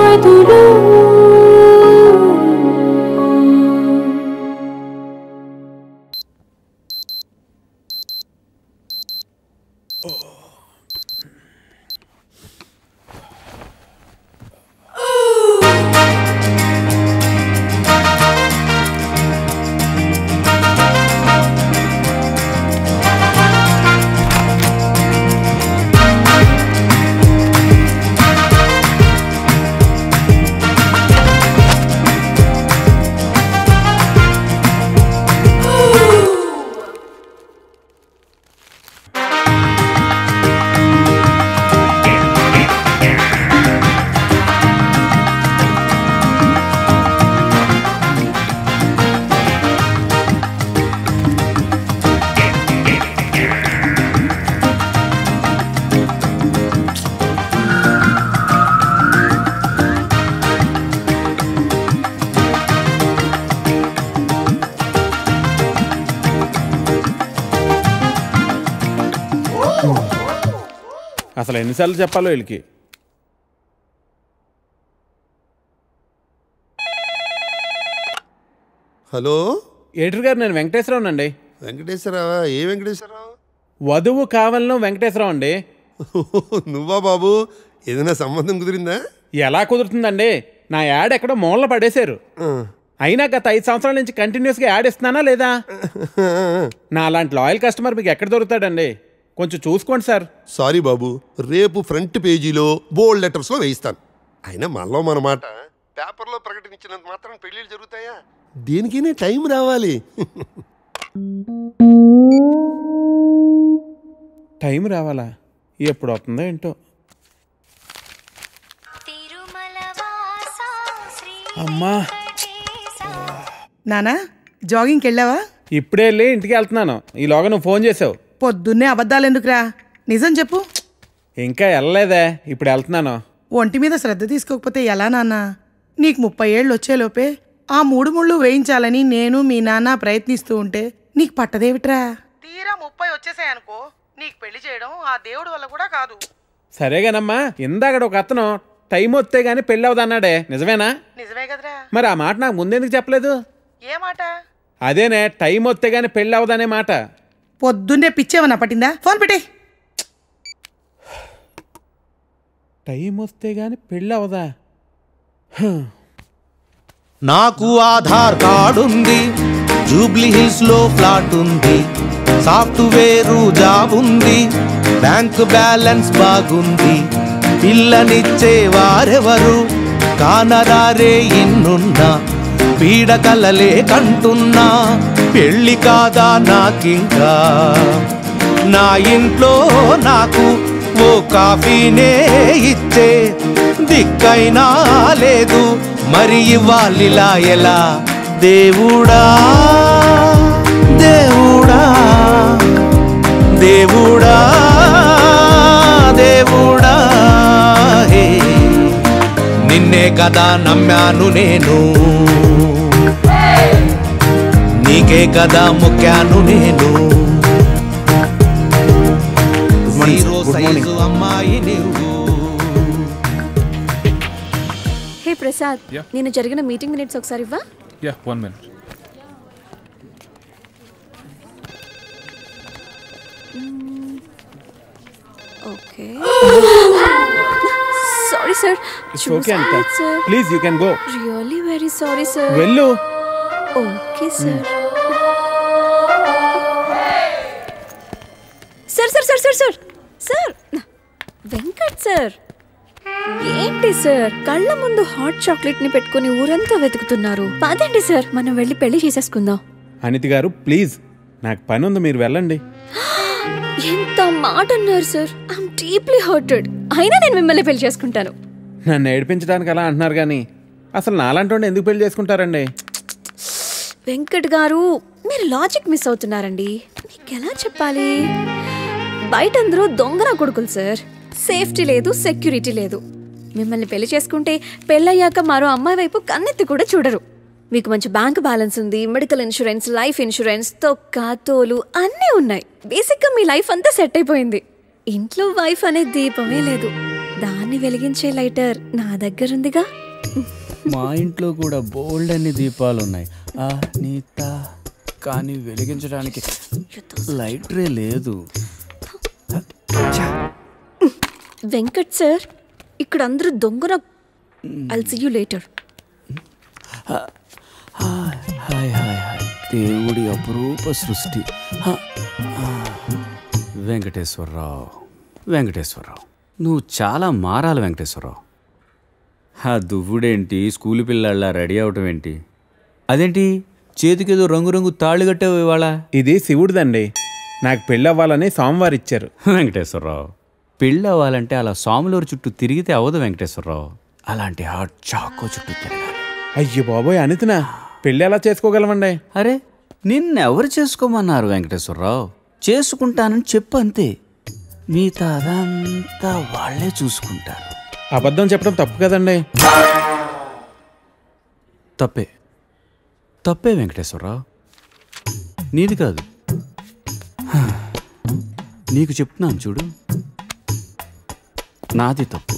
గదులు అసలు ఎన్నిసార్లు చెప్పాలో వీళ్ళకి. హలో ఎడిటర్ గారు, నేను వెంకటేశ్వరరావు అండి. వెంకటేశ్వరరావా? ఏ వెంకటేశ్వరరావు? వధువు కావాలను వెంకటేశ్వరరావు అండి. నువ్వా బాబు? ఏదైనా సంబంధం కుదిరిందా? ఎలా కుదురుతుందండి? నా యాడ్ ఎక్కడో మూలన పడేశారు. అయినా గత 5 సంవత్సరాల నుంచి కంటిన్యూస్గా యాడ్ ఇస్తున్నానా లేదా? నా అలాంటి లాయల్ కస్టమర్ మీకు ఎక్కడ దొరుకుతాడండి? కొంచెం చూసుకోండి సార్. సారీ బాబు, రేపు ఫ్రంట్ పేజీలో బోల్డ్ లెటర్స్లో వేయిస్తాను. అయినా మనలో మన మాట పేపర్లో ప్రకటించినంత మాత్రం పెళ్ళిళ్ళు జరుగుతాయా? దేనికైనా టైం రావాలి. టైం రావాలా? ఎప్పుడు అవుతుందో ఏంటో. అమ్మా నానా, జాగింగ్కి వెళ్ళావా? ఇప్పుడే వెళ్ళి ఇంటికి వెళ్తున్నాను. ఈలోగా నువ్వు ఫోన్ చేసావు. పొద్దున్నే అబద్ధాలు ఎందుకురా, నిజం చెప్పు. ఇంకా వెళ్ళలేదే, ఇప్పుడు వెళ్తున్నాను. ఒంటి మీద శ్రద్ధ తీసుకోకపోతే ఎలా నాన్నా? నీకు 30 ఏళ్ళు వచ్చేలోపే ఆ 3 ముళ్ళు వేయించాలని నేను మీ నాన్న ప్రయత్నిస్తూ ఉంటే నీకు పట్టదేవిట్రా? తీరా 30 వచ్చేసాయనుకో, నీకు పెళ్లి చేయడం ఆ దేవుడి వల్ల కూడా కాదు. సరేగానమ్మా, ఇందాక ఒక అతను టైం వస్తే గానీ పెళ్ళి అవదన్నాడే, నిజమేనా? నిజమే కదరా. మరి ఆ మాట నాకు ముందెందుకు చెప్పలేదు? ఏ మాట? అదేనే, టైం వస్తే గానీ పెళ్ళి అవదనే మాట. పొద్దున్నే పిచ్చేవన్నా పట్టిందా? ఫోన్ పెట్టే. టైం వస్తే గానీ పెళ్ళి అవదా? నాకు ఆధార్ కార్డు ఉంది, జూబ్లీ హిల్స్ లో ఫ్లాట్ ఉంది, సాఫ్ట్వేరు జాబ్ ఉంది, బ్యాంక్ బ్యాలెన్స్ బాగుంది, పిల్లనిచ్చే వారెవరు కానరారే ఎన్నున్నా, పీడకలలే కంటున్నా, పెళ్ళి కాదా నాకింకా? నా ఇంట్లో నాకు ఓ కాఫీనే ఇచ్చే దిక్కైనా లేదు, మరి ఇవ్వాలిలా ఎలా? దేవుడా దేవుడా దేవుడా దేవుడా, హే నిన్నే కదా నమ్మాను నేను, నీకే కదా మొక్కాను నేను. అమ్మాయి నువ్వు. హే ప్రసాద్, నేను జరిగిన మీటింగ్ మినిట్స్ ఒకసారి ఇవ్వా? Yeah, 1 minute. Okay. Sorry sir. It's okay, Anita. Please, you can go. Really very sorry sir. వెళ్ళు. Okay sir. Sir sir sir sir sir sir Venkat sir, ఏంటి సార్ కళ్ళ ముందు హాట్ చాక్లెట్ ని పెట్టుకుని ఊరంతా వెతుకుతున్నారు? పదండి సార్, మనం వెళ్ళి పెళ్లి చేసేసుకుందాం. అనిత గారు ప్లీజ్, నాకు పని ఉంది, మీరు వెళ్ళండి. ఎంత మాట అన్నారు సార్, ఐఎమ్ డీప్లీ హర్టెడ్. అయినా నేను మిమ్మల్ని పెళ్లి చేసుకుంటాను. నన్ను ఏడిపించడానికి అలా అంటున్నారు కానీ అసలు నాలాంటి ఎందుకు పెళ్లి చేసుకుంటారండి? వెంకట్ గారు, మీరు లాజిక్ మిస్ అవుతున్నారండి. మీకు ఎలా చెప్పాలి? బయట అందరూ దొంగన కొడుకులు సార్. సేఫ్టీ లేదు, సెక్యూరిటీ లేదు. మిమ్మల్ని పెళ్లి చేసుకుంటే పెళ్ళయ్యాక మరో అమ్మాయి వైపు కన్నెత్తి కూడా చూడరు. మీకు మంచి బ్యాంక్ బ్యాలెన్స్ ఉంది, మెడికల్ ఇన్సూరెన్స్, లైఫ్ ఇన్సూరెన్స్, తొక్క తోలు అన్నీ ఉన్నాయి. బేసిక్గా మీ లైఫ్ అంతా సెట్ అయిపోయింది. ఇంట్లో వైఫ్ అనే దీపమే లేదు. దాన్ని వెలిగించే లైటర్ నా దగ్గరుందిగా. మా ఇంట్లో కూడా బోల్డ్ అన్ని దీపాలు ఉన్నాయి నీత, కానీ వెలిగించడానికి లైటరే లేదు. వెంకట్ సార్, ఇక్కడ అందరూ దొంగన. I'll see you later. Hi hi hi, దేవుడి అపురూప సృష్టి. వెంకటేశ్వరరావు, వెంకటేశ్వరరావు, నువ్వు చాలా మారాలి వెంకటేశ్వరరావు. ఆ దువ్వుడేంటి, స్కూల్ పిల్లల్లా రెడీ అవటం ఏంటి? అదేంటి చేతికేదో రంగురంగు తాళ్ళు కట్టావు ఇవాళ? ఇది శివుడిదండి, నాకు పెళ్ళి అవ్వాలని స్వామివారు ఇచ్చారు. వెంకటేశ్వరరావు, పెళ్ళి అవ్వాలంటే అలా స్వాములూరు చుట్టూ తిరిగితే అవ్వదు వెంకటేశ్వరరావు. అలాంటి హాట్ చాకో చుట్టూ తిరగాలి. అయ్యో బాబోయ్ అనితనా, పెళ్ళి ఎలా చేసుకోగలమండి? అరే నిన్నెవరు చేసుకోమన్నారు వెంకటేశ్వరరావు? చేసుకుంటానని చెప్పు అంతే, మిగతా అదంతా వాళ్ళే చూసుకుంటారు. అబద్ధం చెప్పడం తప్పు కదండి. తప్పే తప్పే వెంకటేశ్వరరావు, నీది కాదు. నీకు చెప్తున్నాను చూడు, నాది తప్పు.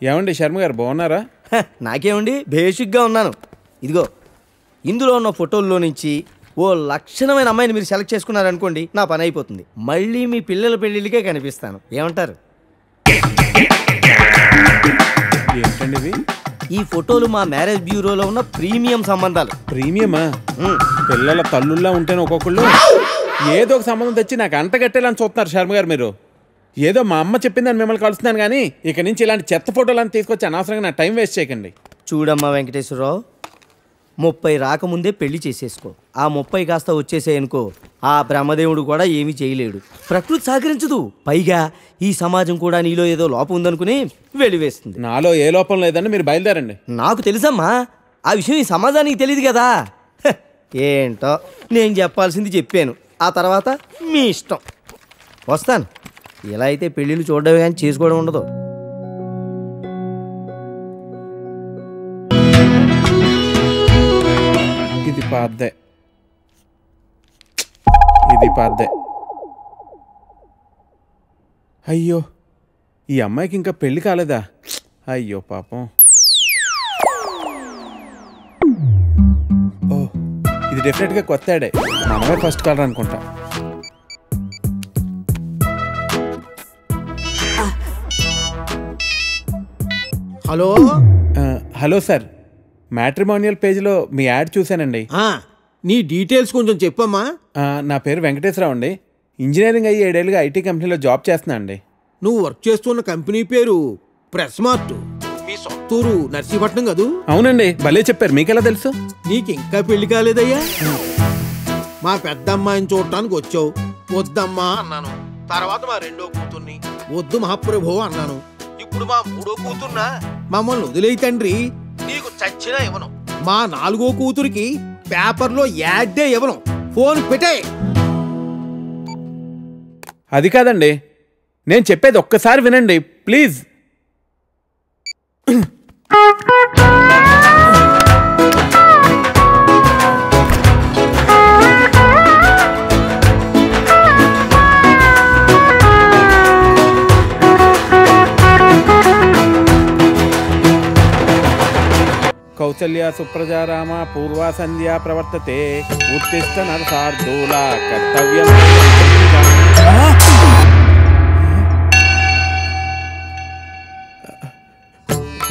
ఏమండి శర్మ గారు, బాగున్నారా? నాకేమండి, బేసిక్గా ఉన్నాను. ఇదిగో ఇందులో ఉన్న ఫోటోల్లో నుంచి ఓ లక్షణమైన అమ్మాయిని మీరు సెలెక్ట్ చేసుకున్నారనుకోండి, నా పని అయిపోతుంది. మళ్ళీ మీ పిల్లల పెళ్ళిళ్ళకే కనిపిస్తాను. ఏమంటారు? ఏంటండి ఇవి? ఈ ఫోటోలు మా మ్యారేజ్ బ్యూరోలో ఉన్న ప్రీమియం సంబంధాలు. ప్రీమియమా? పిల్లల తల్లుల్లా ఉంటేనే ఒక్కొక్కళ్ళు ఏదో ఒక సంబంధం తెచ్చి నాకు అంటగట్టేలని చూస్తున్నారు శర్మ గారు మీరు. ఏదో మా అమ్మ చెప్పిందని మిమ్మల్ని కలుస్తున్నాను, కానీ ఇక నుంచి ఇలాంటి చెత్త ఫోటోలను తీసుకొచ్చి అనవసరంగా నా టైం వేస్ట్ చేయకండి. చూడమ్మా వెంకటేశ్వరరావు, 30 రాకముందే పెళ్లి చేసేసుకో. ఆ 30 కాస్త వచ్చేసేయనుకో, ఆ బ్రహ్మదేవుడు కూడా ఏమీ చేయలేడు. ప్రకృతి సహకరించదు. పైగా ఈ సమాజం కూడా నీలో ఏదో లోపం ఉందనుకుని వెలివేస్తుంది. నాలో ఏ లోపం లేదని మీరు బయలుదేరండి. నాకు తెలుసమ్మా, ఆ విషయం ఈ సమాజానికి తెలియదు కదా. ఏంటో నేను చెప్పాల్సింది చెప్పాను, ఆ తర్వాత మీ ఇష్టం. వస్తాను. ఇలా అయితే పెళ్ళిళ్ళు చూడడమే కానీ చేసుకోవడం ఉండదు. ఇది పాద్దే, ఇది పాద్దే. అయ్యో, ఈ అమ్మాయికి ఇంకా పెళ్లి కాలేదా? అయ్యో పాపం. ఓ, ఇది డెఫినెట్గా కొత్త యాడే. మా అమ్మాయి ఫస్ట్ కాలర్ అనుకుంటా. హలో హలో సార్, మ్యాట్రిమోనియల్ పేజ్లో మీ యాడ్ చూశానండి. నీ డీటెయిల్స్ కొంచెం చెప్పమ్మా. నా పేరు వెంకటేశ్వరరావు అండి. ఇంజనీరింగ్ అయ్యి 7 ఏళ్ళుగా ఐటీ కంపెనీలో జాబ్ చేస్తున్నా అండి. నువ్వు వర్క్ చేస్తున్న కంపెనీ పేరు ప్రెస్ మార్ట్, మీ సొంతూరు నర్సీపట్నం కదూ? అవునండి, భలే చెప్పారు. మీకెలా తెలుసు? నీకు ఇంకా పెళ్లి కాలేదయ్యా? మా పెద్ద అమ్మాయిని చూడటానికి వచ్చావు, వద్దమ్మా అన్నాను. తర్వాత మా రెండో కూతుర్ని వద్దు మహాప్రభు అన్నాను. ఇప్పుడు మా మూడో కూతుర్నా? మమ్మల్ని వదిలేయి తండ్రి, నీకు చచ్చినా ఇవ్వను. మా 4గో కూతురికి పేపర్లో యాడ్డే ఇవ్వను. ఫోన్ పెట్టే. అది కాదండి, నేను చెప్పేది ఒక్కసారి వినండి ప్లీజ్. కౌసల్య సుప్రజా రామ పూర్వ సంధ్యా ప్రవర్తతే ఉత్తిష్ట నరసార్దూల కర్తవ్యం.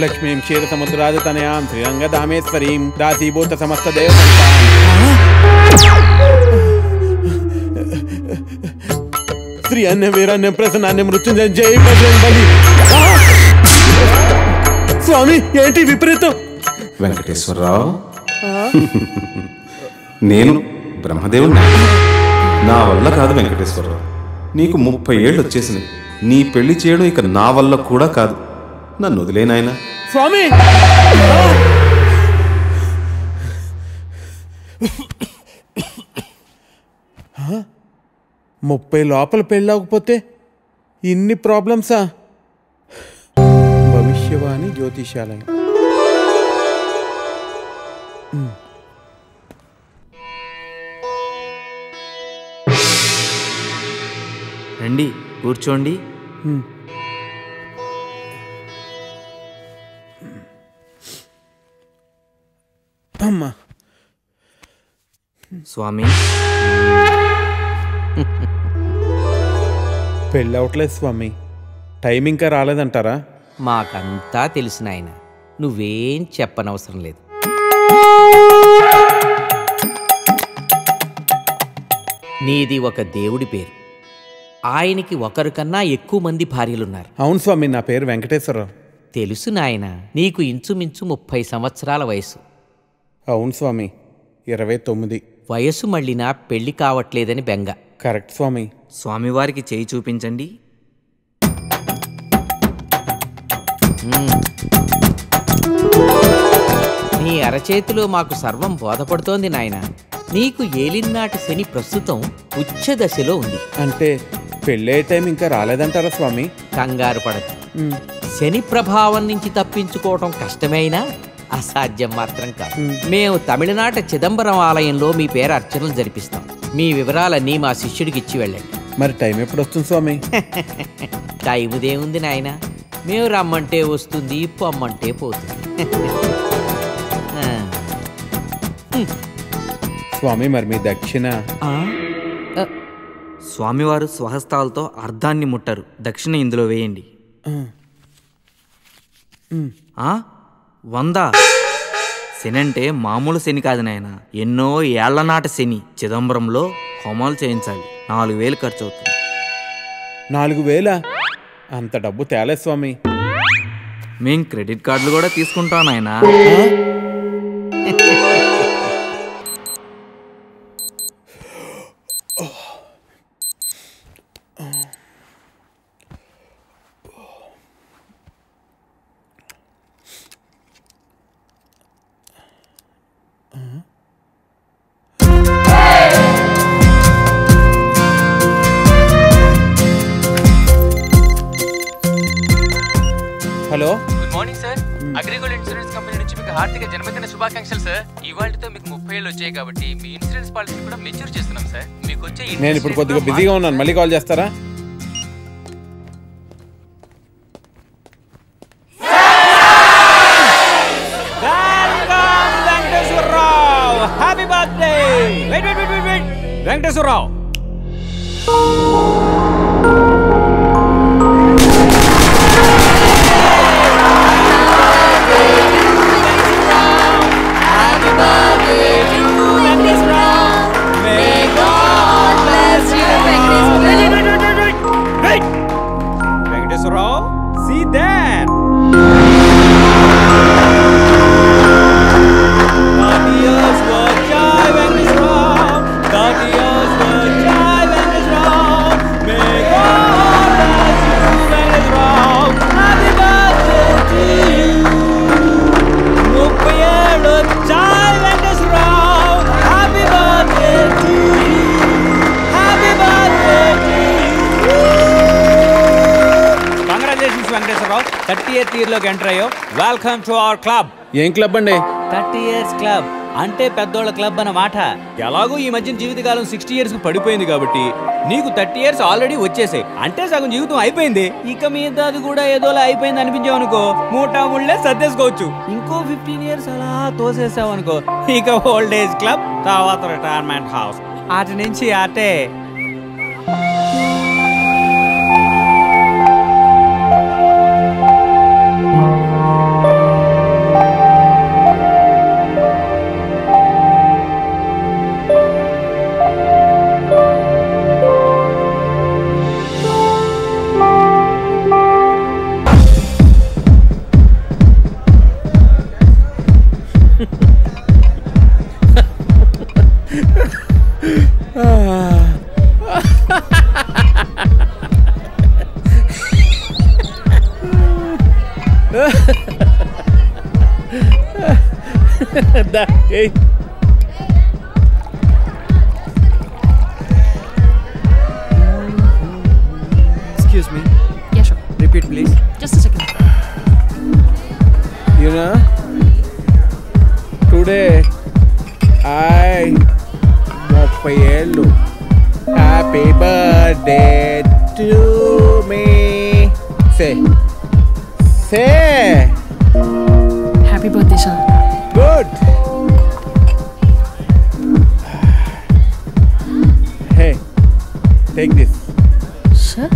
లక్ష్మీం క్షీరసముద్రాదితనయాం శ్రీరంగధామేశ్వరీం దాసీభూత సమస్త దేవతంతాం. శ్రీ అన్య వీరాన్యం ప్రసన్నాన్యం మృత్యుంజయం జై బజరంగ బలి. స్వామి, ఏంటి విపరీతం? వెంకటేశ్వరరావు, నేను బ్రహ్మదేవుని. నా వల్ల కాదు వెంకటేశ్వరరావు. నీకు 30 ఏళ్ళు వచ్చేసినాయి. నీ పెళ్లి చేయడం ఇక నా వల్ల కూడా కాదు. నన్ను వదిలేనాయనా. స్వామి, 30 లోపల పెళ్ళవకపోతే ఇన్ని ప్రాబ్లమ్సా? భవిష్యవాణి జ్యోతిషాలయం. రండి కూర్చోండి. అమ్మా స్వామి, పెళ్ళి అవట్లేదు స్వామి. టైం ఇంకా రాలేదంటారా? మాకంతా తెలిసిన ఆయన, నువ్వేం చెప్పనవసరం లేదు. నీది ఒక దేవుడి పేరు. ఆయనకి ఒకరికన్నా ఎక్కువ మంది భార్యలున్నారు. అవును స్వామి, నా పేరు వెంకటేశ్వరరావు. తెలుసు నాయన, నీకు ఇంచుమించు 30 సంవత్సరాల వయసు. అవును స్వామి, 29. వయసు మళ్ళినా పెళ్లి కావట్లేదని బెంగ. కరెక్ట్ స్వామి. స్వామివారికి చేయి చూపించండి. నీ అరచేతిలో మాకు సర్వం బోధపడుతోంది నాయన. నీకు ఏలినాటి శని ప్రస్తుతం ఉచ్చ దశలో ఉంది. అంటే పెళ్ళే టైం ఇంకా రాలేదంటారా స్వామి? కంగారు పడదు. శని ప్రభావం నుంచి తప్పించుకోవటం కష్టమైనా అసాధ్యం మాత్రం కాదు. మేము తమిళనాట చిదంబరం ఆలయంలో మీ పేరు అర్చనలు జరిపిస్తాం. మీ వివరాలన్నీ మా శిష్యుడికి ఇచ్చి వెళ్ళండి. మరి టైం ఎప్పుడు వస్తుంది స్వామి? టైముదేముంది నాయన, మేము రమ్మంటే వస్తుంది, పొమ్మంటే పోతుంది. స్వామి, మరి మీ దక్షిణ? స్వామివారు స్వహస్తాలతో అర్ధాన్ని ముట్టరు. దక్షిణ ఇందులో వేయండి. 100. శని అంటే మామూలు శని కాదు నాయన, ఎన్నో ఏళ్ల నాటి శని. చిదంబరంలో హోమాలు చేయించాలి. 4000 ఖర్చు అవుతుంది. 4000? అంత డబ్బు తేలే స్వామి. మేం క్రెడిట్ కార్డులు కూడా తీసుకుంటాం నాయన. Hello, good morning sir. AgriGold insurance company నుంచి మీకు హార్దిక జన్మదిన శుభాకాంక్షలు సార్. ఇవాళతో మీకు 30 ఏళ్ళు వచ్చాయి కాబట్టి మీ ఇన్సూరెన్స్ పాలసీ కూడా మెచ్యూర్ చేస్తున్నాం సార్. మీకు వచ్చే నేను ఇప్పుడు కొద్దిగా బిజీగా ఉన్నాను, మళ్ళీ కాల్ చేస్తారా? Happy birthday. Venkateswara Rao, Venkateswara Rao, see that. Venkateswara Rao, 30th ఇయర్లోకి ఎంటర్ అయ్యో. Welcome to our club. ఏం క్లబ్ అండి? 30 years క్లబ్ అంటే పెద్దోళ్ళ క్లబ్ అన్నమాట. ఎలాగూ ఈ మధ్య జీవితకాలం 60 years కు పడిపోయింది కాబట్టి నీకు 30 years ఆల్రెడీ వచ్చేసాయి. అంటే సగం జీవితం అయిపోయింది. ఇక మీద అది కూడా ఏదోలా అయిపోయింది అనిపించావు అనుకో, మూటా ముళ్ళే సర్దేసుకోవచ్చు. ఇంకో 15 years అలా తోసేసావు అనుకో, ఇక ఓల్డ్ ఏజ్ క్లబ్, తర్వాత రిటైర్మెంట్ హౌస్, అటు నుంచి అటే. Hey. Excuse me. Yeah, sure. Repeat, please. Just a second. You know, today I 30 ఏళ్ళు. Happy birthday to me. Say. Happy birthday, sir. Good. Hey, take this. Sir?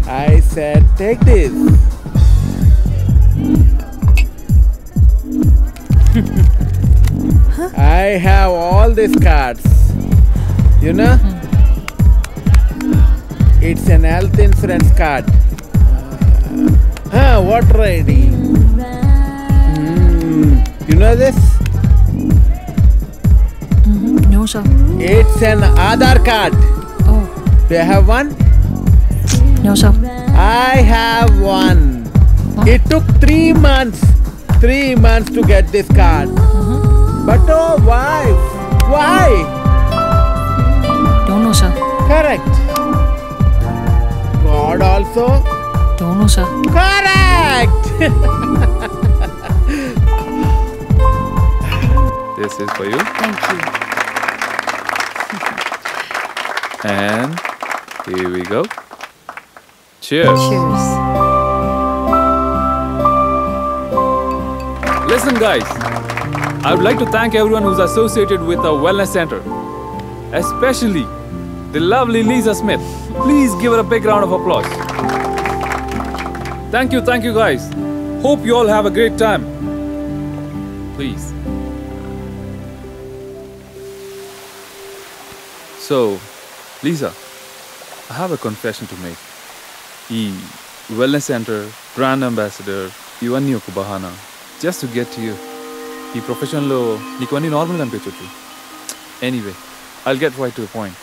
I said take this. I have all these cards. You know? It's an health insurance card. Water ID. You know this? No, sir. It's an Aadhaar card. Oh. Do you have one? No, sir. I have one. It took 3 months. 3 months to get this card. But oh, why? Why? Don't know, sir. Correct. God also? Don't know, sir. Correct. This is for you. Thank you. And here we go. Cheers. Cheers. Listen, guys. I would like to thank everyone who's associated with our wellness center, especially the lovely Lisa Smith. Please give her a big round of applause. Thank you guys. Hope you all have a great time. Please. So, Lisa, I have a confession to make. ఈ wellness center, brand ambassador, ఇవన్నీ ఒక బహానా just to get to you. ఈ ప్రొఫెషన్లో నీకు అన్నీ నార్మల్గా అనిపించవచ్చు. Anyway I'll get right to the point.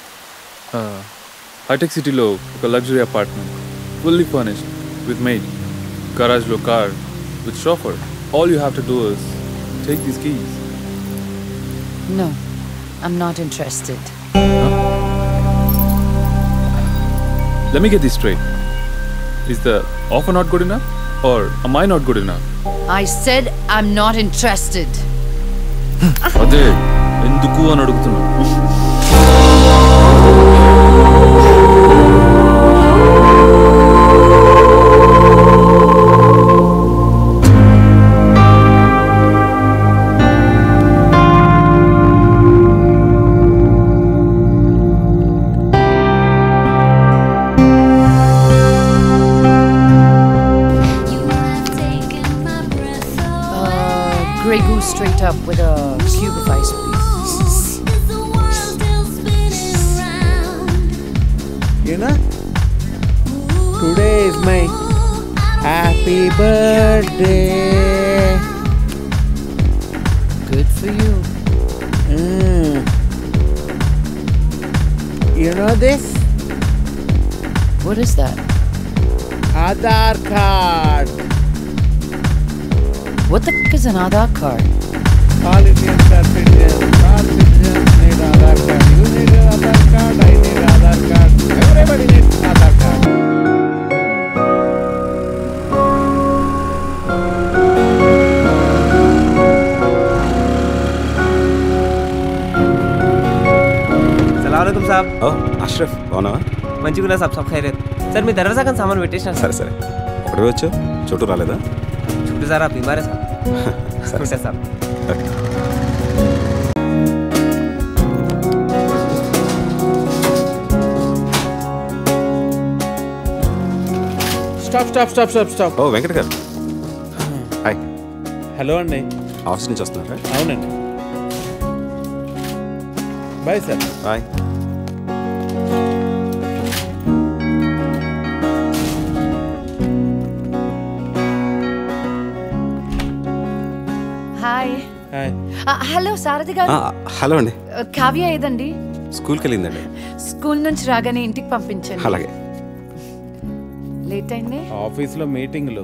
Hitec సిటీలో ఒక luxury apartment, fully furnished with maid, గరాజ్లో car with chauffeur. All you have to do is take these keys. No, I'm not interested. Let me get this straight. Is the offer not good enough? Or am I not good enough? I said I'm not interested. అదే ఎందుకు అని అడుగుతున్నా. Grey Goose straight up with a cube of ice, please. You know, today is my happy birthday. Good for you. You know this? What is that? Aadhaar card. What the f*** is an Aadhaar card? All Indians are citizens. All citizens need Aadhaar card. You need an Aadhaar card. I need Aadhaar card. Everybody needs Aadhaar card. सलामकुम साहब. అష్రఫ్ అవునా? మంచిగున్నా సాబ్ sub ఖైరత్. Sir మీ దర్వాజా కానీ సామాన్ పెట్టేసిన. సరే సరే ఒకటే వచ్చావు, చోటు రాలేదా? छोटे साहब आप बीमार है साहब. छोटे साहब. స్టాప్. ఓ వెంకట గారు, హాయ్. హలో అండి. ఆఫీస్ నుంచి వస్తున్నారా? అవునండి. Bye sir. Bye. Hi. Hi. Hello Sarathi garu. Hello అండి. కావ్య ఏదండి? స్కూల్కి వెళ్ళిందండి. స్కూల్ నుంచి రాగానే ఇంటికి పంపించండి. అలాగే. లేట్ అయింది. ఆఫీస్లో మీటింగ్లు.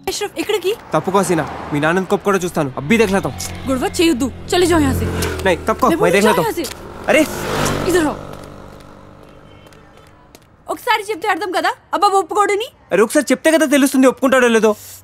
अशरफ इकड़की తప్పుకో సీనా, మీ నాన్నని కప్ కూడా చూస్తాను. అబ్బీ देख लेता हूं. गुड़वा చేయొద్దు. चले जाओ यहां से. नहीं कब को मैं देख लेता हूं. अरे इधर आओ. ఒకసారి చెప్తే అర్థం కదా అబ్బా ఒప్పుకోడని. అరే ఒకసారి చెప్తే కదా తెలుస్తుంది ఒప్పుకుంటాడో లేదో.